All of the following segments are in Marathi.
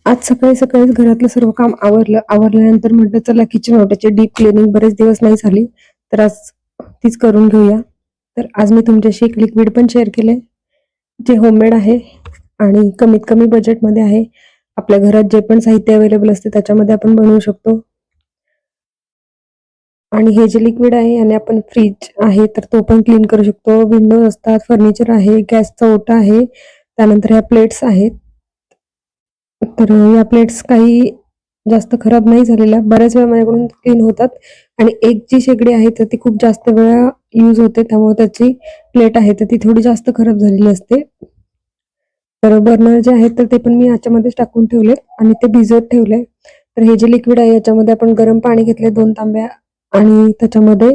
आज सकाळी सकाळीच घरातलं सर्व काम आवरल्यानंतर म्हटलं चला किचन ओट्याची डीप क्लिनिंग बरेच दिवस नाही झाली, तर आज तीच करून घेऊया. तर आज मी तुमच्याशी एक लिक्विड पण शेअर केले, जे होममेड आहे आणि कमीत कमी बजेटमध्ये आहे. आपल्या घरात जे पण साहित्य अवेलेबल असते त्याच्यामध्ये आपण बनवू शकतो. आणि हे जे लिक्विड आहे याने आपण फ्रीज आहे तर तो पण क्लीन करू शकतो, विंडोज असतात, फर्निचर आहे, गॅसचा ओटा आहे, त्यानंतर ह्या प्लेट्स आहेत. तर या प्लेट्स काही जास्त खराब नाही झालेल्या, बऱ्याच वेळा माझ्याकडून क्लीन होतात. आणि एक जी शेगडी आहे तर ती खूप जास्त वेळा यूज होते, त्यामुळे त्याची प्लेट आहे तर ती थोडी जास्त खराब झालेली असते. तर बर्नर जे आहेत तर ते पण मी याच्यामध्येच टाकून ठेवले आणि ते भिजत ठेवले. तर हे जे लिक्विड आहे याच्यामध्ये आपण गरम पाणी घेतले 2 तांब्या आणि त्याच्यामध्ये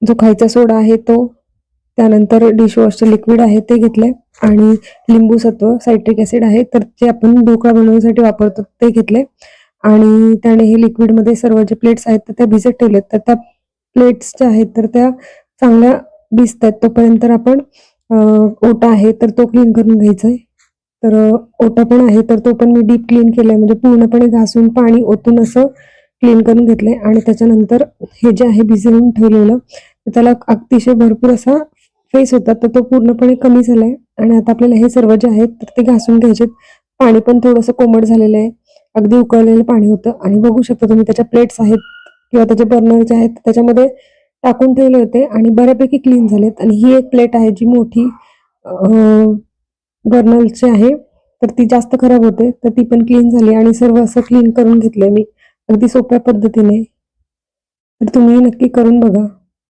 जो खायचा सोडा आहे तो, त्यानंतर डिशवॉशचं लिक्विड आहे ते घेतलंय आणि लिंबू सत्व सायट्रिक ॲसिड आहे तर जे आपण ढोकळा बनवण्यासाठी वापरतो ते घेतले. आणि त्याने हे लिक्विडमध्ये सर्व जे प्लेट्स आहेत तर त्या भिजत ठेवलेत. तर त्या प्लेट्स ज्या आहेत तर त्या चांगल्या भिजतात तोपर्यंत आपण ओटा आहे तर तो क्लीन करून घ्यायचा आहे. तर ओटा पण आहे तर तो पण मी डीप क्लीन केलाय, म्हणजे पूर्णपणे घासून पाणी ओतून असं क्लीन करून घेतलंय. आणि त्याच्यानंतर हे जे आहे भिजवून ठेवलेलं त्याला अतिशय भरपूर असा फेस होता तर तो पूर्णपणे कमी झालाय. आणि आता आपल्याला हे सर्व जे आहेत तर ते घासून घ्यायचे. पाणी पण थोडंसं कोमट झालेलं आहे, अगदी उकळलेलं पाणी होतं. आणि बघू शकता तुम्ही त्याच्या प्लेट्स आहेत किंवा त्याचे बर्नर जे आहेत त्याच्यामध्ये टाकून ठेवले होते आणि बऱ्यापैकी क्लीन झालेत. आणि ही एक प्लेट आहे जी मोठी बर्नरची आहे तर ती जास्त खराब होते तर ती पण क्लीन झाली आणि सर्व असं क्लीन करून घेतलंय मी अगदी सोप्या पद्धतीने. तर तुम्ही नक्की करून बघा.